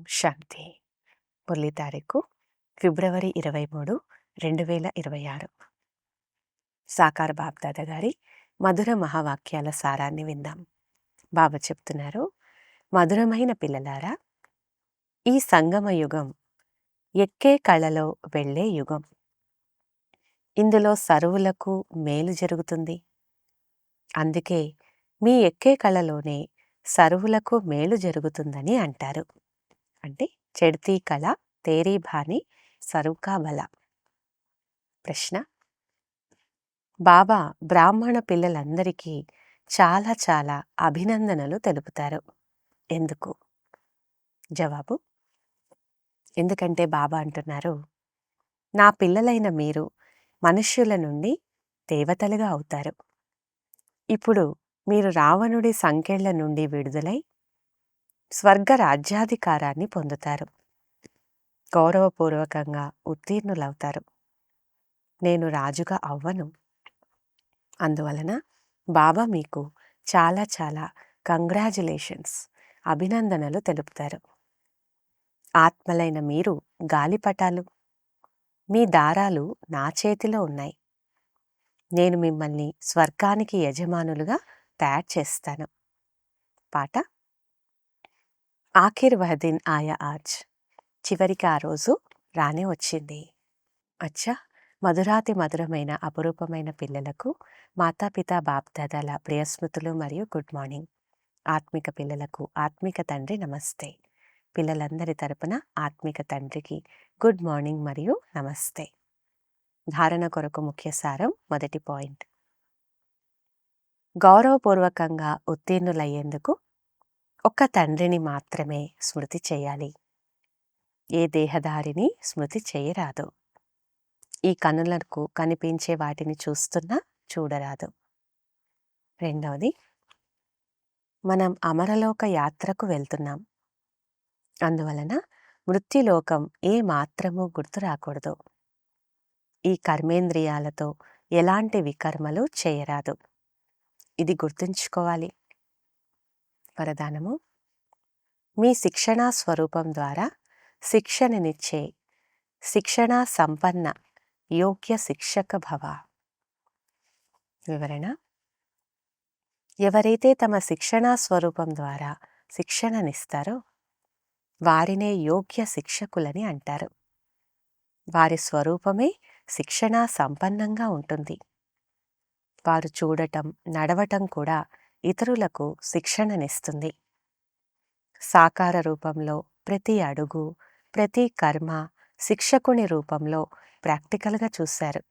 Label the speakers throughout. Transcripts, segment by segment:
Speaker 1: శాంతి. మురళి తారీఖు ఫిబ్రవరి 23, 2026. సాకార బాబ్దాదా గారి మధుర మహావాక్యాల సారాన్ని విందాం. బాబా చెప్తున్నారు, మధురమైన పిల్లలారా, ఈ సంగమ యుగం ఎక్కే కళలో వెళ్ళే యుగం. ఇందులో సర్వులకు మేలు జరుగుతుంది. అందుకే మీ ఎక్కే కళలోనే సర్వులకు మేలు జరుగుతుందని అంటారు. అంటే చెడ్తీ కళ తేరీ భాని సరుకా బల. ప్రశ్న: బాబా బ్రాహ్మణ పిల్లలందరికీ చాలా చాలా అభినందనలు తెలుపుతారు. ఎందుకు? జవాబు: ఎందుకంటే బాబా అంటున్నారు, నా పిల్లలైన మీరు మనుష్యుల నుండి దేవతలుగా అవుతారు. ఇప్పుడు మీరు రావణుడి సంకెళ్ల నుండి విడుదలై స్వర్గ రాజ్యాధికారాన్ని పొందుతారు. గౌరవపూర్వకంగా ఉత్తీర్ణులవుతారు. నేను రాజుగా అవ్వను. అందువలన బాబా మీకు చాలా చాలా కంగ్రాచ్యులేషన్స్, అభినందనలు తెలుపుతారు. ఆత్మలైన మీరు గాలిపటాలు, మీ దారాలు నా చేతిలో ఉన్నాయి. నేను మిమ్మల్ని స్వర్గానికి యజమానులుగా తయారు చేస్తాను. పాట: ఆఖిర్ వహ్ దిన్ ఆయా ఆజ్. చివరికి ఆ రోజు రానే వచ్చింది. అచ్చా, మధురాతి మధురమైన అపురూపమైన పిల్లలకు మాతాపితా బాప్దాదాల ప్రియస్మృతులు మరియు గుడ్ మార్నింగ్. ఆత్మిక పిల్లలకు ఆత్మిక తండ్రి నమస్తే. పిల్లలందరి తరపున ఆత్మిక తండ్రికి గుడ్ మార్నింగ్ మరియు నమస్తే. ధారణ కొరకు ముఖ్య సారం. మొదటి పాయింట్: గౌరవపూర్వకంగా ఉత్తీర్ణులయ్యేందుకు ఒక్క తండ్రిని మాత్రమే స్మృతి చేయాలి. ఏ దేహధారిని స్మృతి చేయరాదు. ఈ కనులకు కనిపించే వాటిని చూస్తున్నా చూడరాదు. రెండవది, మనం అమరలోక యాత్రకు వెళ్తున్నాం. అందువలన మృత్యులోకం ఏ మాత్రమూ గుర్తు రాకూడదు. ఈ కర్మేంద్రియాలతో ఎలాంటి వికర్మలు చేయరాదు. ఇది గుర్తుంచుకోవాలి. వరదానము: మీ శిక్షణా స్వరూపం ద్వారా శిక్షణనిచ్చే శిక్షణా సంపన్న యోగ్య శిక్షక భవ. వివరణ: ఎవరైతే తమ శిక్షణా స్వరూపం ద్వారా శిక్షణనిస్తారో వారినే యోగ్య శిక్షకులని అంటారు. వారి స్వరూపమే శిక్షణా సంపన్నంగా ఉంటుంది. వారు చూడటం, నడవటం కూడా ఇతరులకు శిక్షణనిస్తుంది. సాకార రూపంలో ప్రతి అడుగు, ప్రతి కర్మ శిక్షకుని రూపంలో ప్రాక్టికల్గా చూశారు.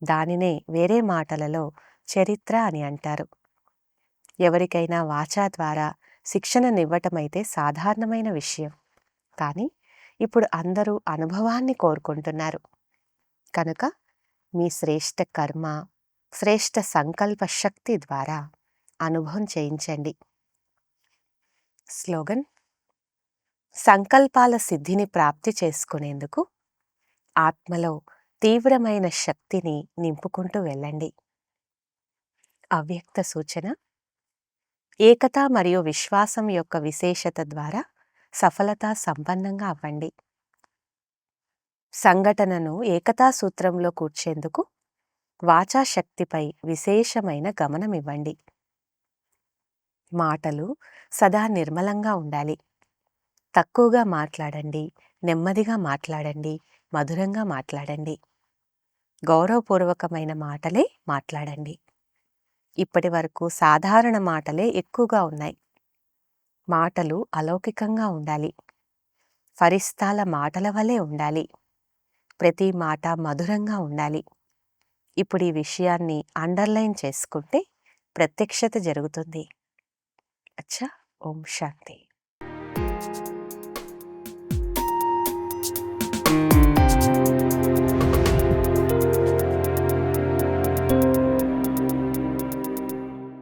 Speaker 1: దానినే వేరే మాటలలో చరిత్ర అని అంటారు. ఎవరికైనా వాచా ద్వారా శిక్షణనివ్వటమైతే సాధారణమైన విషయం. కానీ ఇప్పుడు అందరూ అనుభవాన్ని కోరుకుంటున్నారు. కనుక మీ శ్రేష్ఠ కర్మ, శ్రేష్ఠ సంకల్ప శక్తి ద్వారా అనుభవం చేయించండి. స్లోగన్: సంకల్పాల సిద్ధిని ప్రాప్తి చేసుకునేందుకు ఆత్మలో తీవ్రమైన శక్తిని నింపుకుంటూ వెళ్ళండి. అవ్యక్త సూచన: ఏకత మరియు విశ్వాసం యొక్క విశేషత ద్వారా సఫలతా సంపన్నంగా అవ్వండి. సంఘటనను ఏకతా సూత్రంలో కూర్చేందుకు వాచాశక్తిపై విశేషమైన గమనమివ్వండి. మాటలు సదా నిర్మలంగా ఉండాలి. తక్కువగా మాట్లాడండి, నెమ్మదిగా మాట్లాడండి, మధురంగా మాట్లాడండి. గౌరవపూర్వకమైన మాటలే మాట్లాడండి. ఇప్పటి వరకు సాధారణ మాటలే ఎక్కువగా ఉన్నాయి. మాటలు అలౌకికంగా ఉండాలి. ఫరిస్తాల మాటల వలె ఉండాలి. ప్రతి మాట మధురంగా ఉండాలి. ఇప్పుడు ఈ విషయాన్ని అండర్లైన్ చేసుకుంటే ప్రత్యక్షత జరుగుతుంది. అచ్చా, ఓం శాంతి.